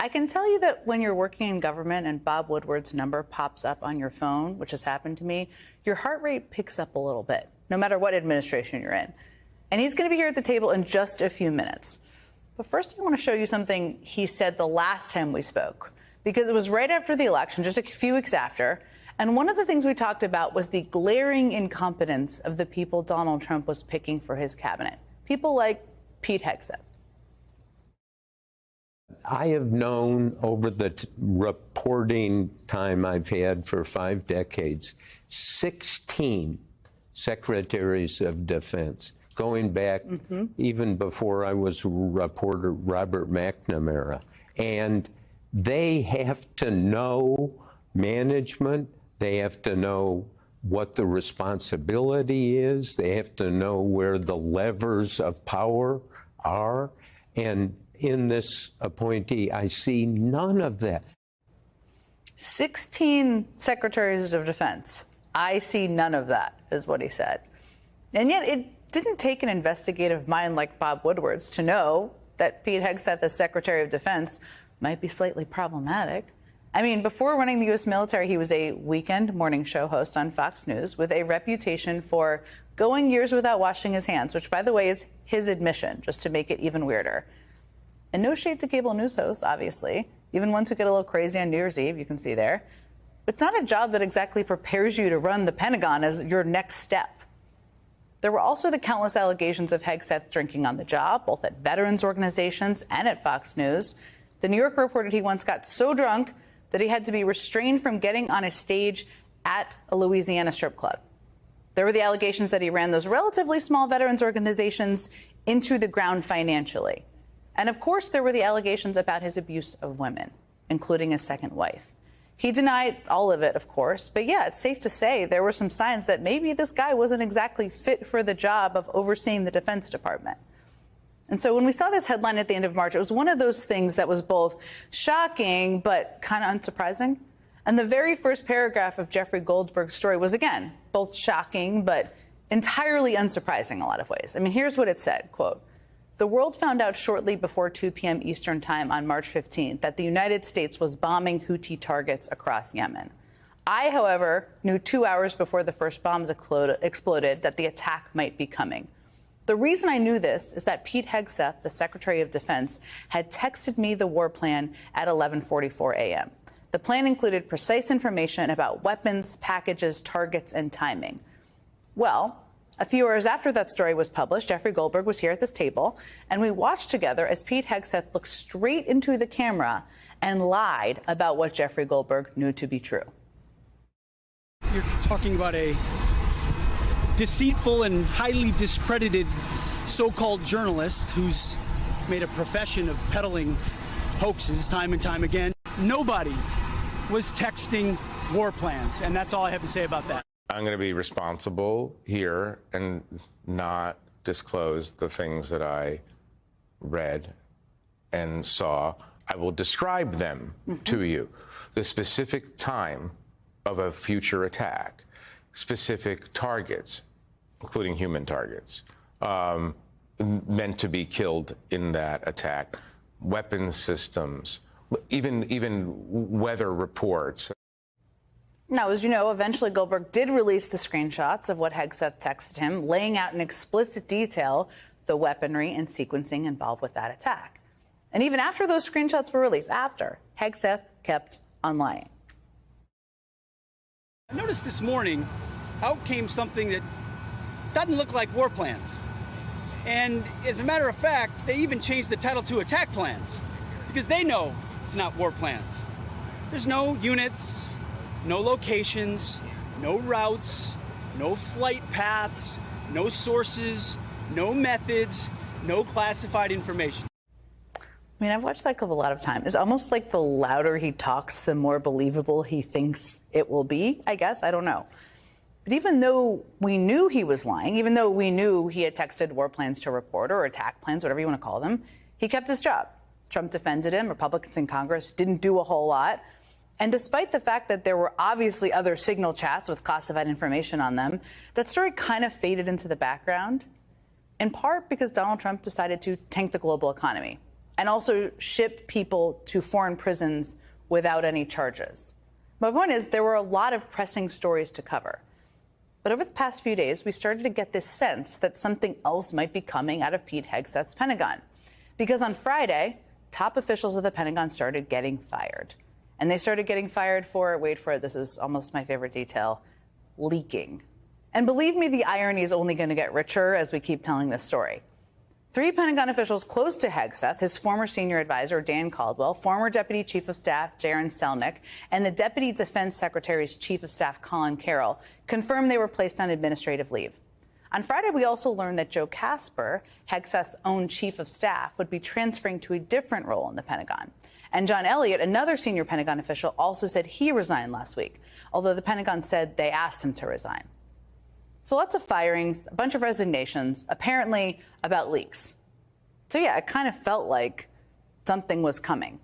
I can tell you that when you're working in government and Bob Woodward's number pops up on your phone, which has happened to me, your heart rate picks up a little bit, no matter what administration you're in. And he's going to be here at the table in just a few minutes. But first, I want to show you something he said the last time we spoke, because it was right after the election, just a few weeks after. And one of the things we talked about was the glaring incompetence of the people Donald Trump was picking for his cabinet. People like Pete Hegseth. I have known over the reporting time I've had for 5 decades, 16 secretaries of defense, going back even before I was reporter Robert McNamara. And they have to know management. They have to know what the responsibility is. They have to know where the levers of power are. And in this appointee, I see none of that. 16 secretaries of defense. I see none of that, is what he said. And yet it didn't take an investigative mind like Bob Woodward's to know that Pete Hegseth as Secretary of Defense might be slightly problematic. I mean, before running the U.S. military, he was a weekend morning show host on Fox News with a reputation for going years without washing his hands, which, by the way, is his admission, just to make it even weirder. And no shade to cable news hosts, obviously, even ones who get a little crazy on New Year's Eve, you can see there. It's not a job that exactly prepares you to run the Pentagon as your next step. There were also the countless allegations of Hegseth drinking on the job, both at veterans organizations and at Fox News. The New Yorker reported he once got so drunk that he had to be restrained from getting on a stage at a Louisiana strip club. There were the allegations that he ran those relatively small veterans organizations into the ground financially. And of course, there were the allegations about his abuse of women, including his second wife. He denied all of it, of course, but yeah, it's safe to say there were some signs that maybe this guy wasn't exactly fit for the job of overseeing the Defense Department. And so when we saw this headline at the end of March, it was one of those things that was both shocking but kind of unsurprising. And the very first paragraph of Jeffrey Goldberg's story was, again, both shocking but entirely unsurprising in a lot of ways. I mean, here's what it said, quote, "The world found out shortly before 2 p.m. Eastern time on March 15th that the United States was bombing Houthi targets across Yemen. I, however, knew 2 hours before the first bombs exploded that the attack might be coming. The reason I knew this is that Pete Hegseth, the Secretary of Defense, had texted me the war plan at 11:44 a.m. The plan included precise information about weapons, packages, targets, and timing. Well, a few hours after that story was published, Jeffrey Goldberg was here at this table, and we watched together as Pete Hegseth looked straight into the camera and lied about what Jeffrey Goldberg knew to be true." You're talking about a deceitful and highly discredited so-called journalist who's made a profession of peddling hoaxes time and time again. Nobody was texting war plans, and that's all I have to say about that. I'm going to be responsible here and not disclose the things that I read and saw. I will describe them to you. The specific time of a future attack, specific targets, including human targets, meant to be killed in that attack, weapons systems, even weather reports. Now, as you know, eventually Goldberg did release the screenshots of what Hegseth texted him, laying out in explicit detail the weaponry and sequencing involved with that attack. And even after those screenshots were released, Hegseth kept on lying. I noticed this morning out came something that doesn't look like war plans. And as a matter of fact, they even changed the title to attack plans because they know it's not war plans. There's no units, no locations, no routes, no flight paths, no sources, no methods, no classified information. I mean, I've watched that clip a lot of times. It's almost like the louder he talks, the more believable he thinks it will be, I guess. I don't know. But even though we knew he was lying, even though we knew he had texted war plans to a reporter or attack plans, whatever you want to call them, he kept his job. Trump defended him. Republicans in Congress didn't do a whole lot. And despite the fact that there were obviously other signal chats with classified information on them, that story kind of faded into the background, in part because Donald Trump decided to tank the global economy. and also ship people to foreign prisons without any charges. My point is, there were a lot of pressing stories to cover. But over the past few days, we started to get this sense that something else might be coming out of Pete Hegseth's Pentagon. Because on Friday, top officials of the Pentagon started getting fired. And they started getting fired for, wait for it, this is almost my favorite detail, leaking. And believe me, the irony is only going to get richer as we keep telling this story. 3 Pentagon officials close to Hegseth, his former senior advisor, Dan Caldwell, former Deputy Chief of Staff, Darin Selnick, and the Deputy Defense Secretary's Chief of Staff, Colin Carroll, confirmed they were placed on administrative leave. On Friday, we also learned that Joe Casper, Hegseth's own Chief of Staff, would be transferring to a different role in the Pentagon. And John Elliott, another senior Pentagon official, also said he resigned last week, although the Pentagon said they asked him to resign. So lots of firings, a bunch of resignations, apparently about leaks. So yeah, it kind of felt like something was coming.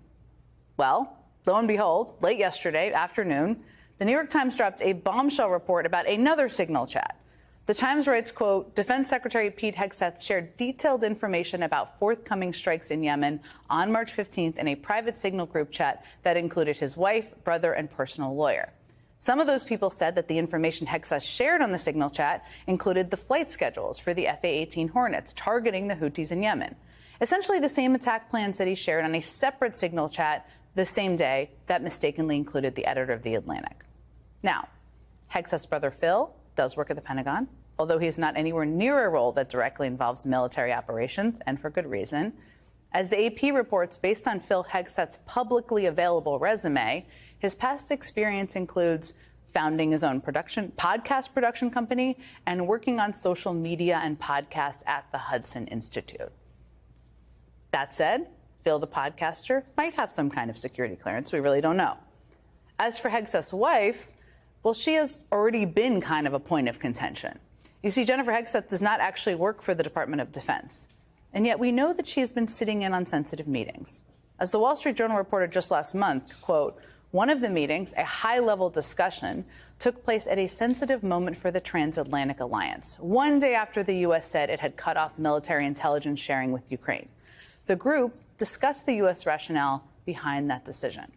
Well, lo and behold, late yesterday afternoon, the New York Times dropped a bombshell report about another Signal chat. The Times writes, quote, Defense Secretary Pete Hegseth shared detailed information about forthcoming strikes in Yemen on March 15th in a private Signal group chat that included his wife, brother, and personal lawyer. Some of those people said that the information Hegseth shared on the Signal chat included the flight schedules for the F-A-18 Hornets targeting the Houthis in Yemen. Essentially the same attack plans that he shared on a separate Signal chat the same day that mistakenly included the editor of The Atlantic. Now, Hegseth's brother Phil does work at the Pentagon, although he's not anywhere near a role that directly involves military operations, and for good reason. As the AP reports, based on Phil Hegseth's publicly available resume, his past experience includes founding his own podcast production company and working on social media and podcasts at the Hudson Institute. That said, Phil the podcaster might have some kind of security clearance. We really don't know. As for Hegseth's wife, well, she has already been kind of a point of contention. You see, Jennifer Hegseth does not actually work for the Department of Defense. And yet we know that she has been sitting in on sensitive meetings. As the Wall Street Journal reported just last month, quote, one of the meetings, a high-level discussion, took place at a sensitive moment for the transatlantic alliance, one day after the U.S. said it had cut off military intelligence sharing with Ukraine. The group discussed the U.S. rationale behind that decision.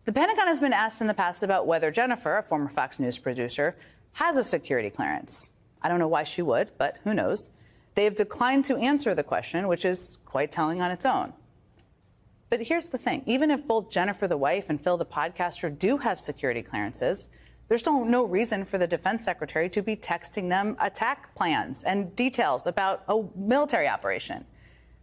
The Pentagon has been asked in the past about whether Jennifer, a former Fox News producer, has a security clearance. I don't know why she would, but who knows? They have declined to answer the question, which is quite telling on its own. But here's the thing. Even if both Jennifer the wife and Phil the podcaster do have security clearances, there's still no reason for the defense secretary to be texting them attack plans and details about a military operation.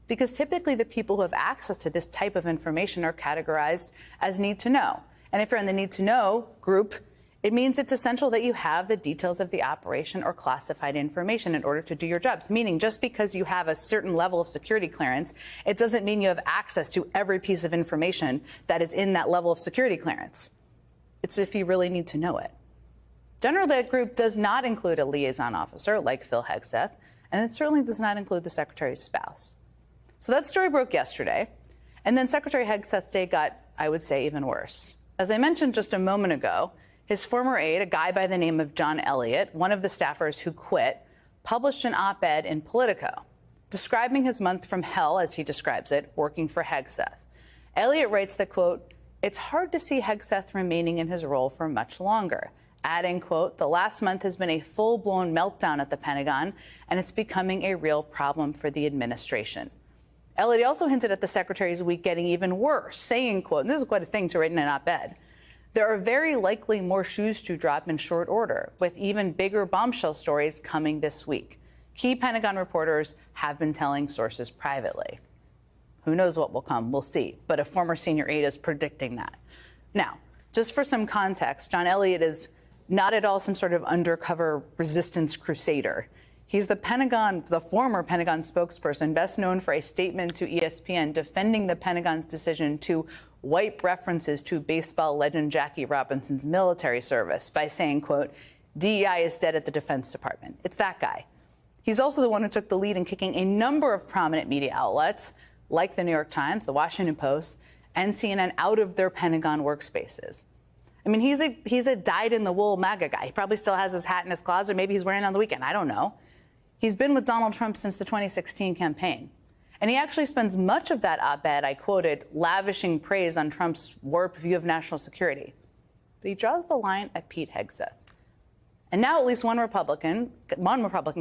Because typically the people who have access to this type of information are categorized as need to know. And if you're in the need to know group, it means it's essential that you have the details of the operation or classified information in order to do your jobs. Meaning just because you have a certain level of security clearance, it doesn't mean you have access to every piece of information that is in that level of security clearance. It's if you really need to know it. Generally, that group does not include a liaison officer like Phil Hegseth, and it certainly does not include the secretary's spouse. So that story broke yesterday, and then Secretary Hegseth's day got, I would say, even worse. As I mentioned just a moment ago, his former aide, a guy by the name of John Elliott, one of the staffers who quit, published an op-ed in Politico describing his month from hell, as he describes it, working for Hegseth. Elliott writes that, quote, it's hard to see Hegseth remaining in his role for much longer, adding, quote, the last month has been a full-blown meltdown at the Pentagon, and it's becoming a real problem for the administration. Elliott also hinted at the secretary's week getting even worse, saying, quote, and this is quite a thing to write in an op-ed, there are very likely more shoes to drop in short order, with even bigger bombshell stories coming this week. Key Pentagon reporters have been telling sources privately. Who knows what will come? We'll see. But a former senior aide is predicting that. Now, just for some context, John Elliott is not at all some sort of undercover resistance crusader. He's the former Pentagon spokesperson, best known for a statement to ESPN defending the Pentagon's decision to wipe references to baseball legend Jackie Robinson's military service by saying, quote, DEI is dead at the Defense Department. It's that guy. He's also the one who took the lead in kicking a number of prominent media outlets, like the New York Times, the Washington Post, and CNN, out of their Pentagon workspaces. I mean, he's a dyed-in-the-wool MAGA guy. He probably still has his hat in his closet, or maybe he's wearing it on the weekend. I don't know. He's been with Donald Trump since the 2016 campaign. And he actually spends much of that op-ed, I quoted, lavishing praise on Trump's warped view of national security. But he draws the line at Pete Hegseth. And now at least one Republican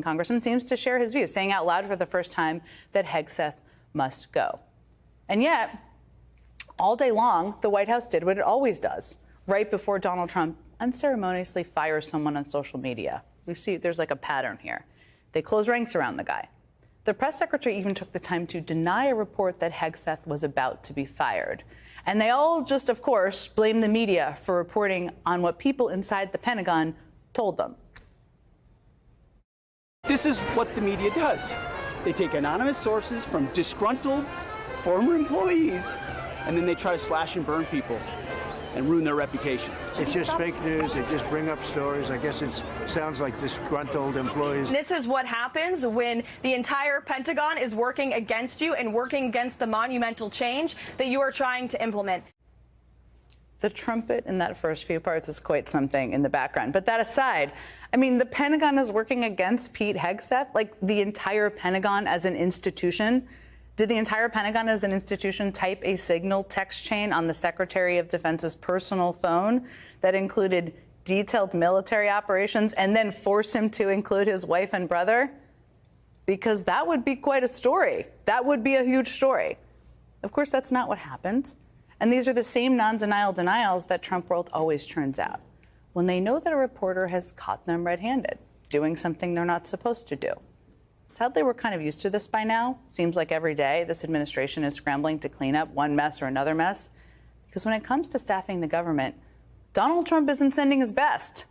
congressman seems to share his view, saying out loud for the first time that Hegseth must go. And yet, all day long, the White House did what it always does, right before Donald Trump unceremoniously fires someone on social media. We see there's like a pattern here. They close ranks around the guy. The press secretary even took the time to deny a report that Hegseth was about to be fired. And they all just, of course, blame the media for reporting on what people inside the Pentagon told them. This is what the media does. They take anonymous sources from disgruntled former employees, and then they try to slash and burn people and ruin their reputations. It's just fake news. They just bring up stories. I guess it sounds like disgruntled employees. This is what happens when the entire Pentagon is working against you and working against the monumental change that you are trying to implement. The trumpet in that first few parts is quite something in the background. But that aside, I mean, the Pentagon is working against Pete Hegseth, like the entire Pentagon as an institution. Did the entire Pentagon as an institution type a signal text chain on the Secretary of Defense's personal phone that included detailed military operations and then force him to include his wife and brother? Because that would be quite a story. That would be a huge story. Of course, that's not what happened. And these are the same non-denial denials that Trump world always churns out when they know that a reporter has caught them red-handed, doing something they're not supposed to do. Sadly, we're kind of used to this by now. Seems like every day this administration is scrambling to clean up one mess or another mess. Because when it comes to staffing the government, Donald Trump isn't sending his best.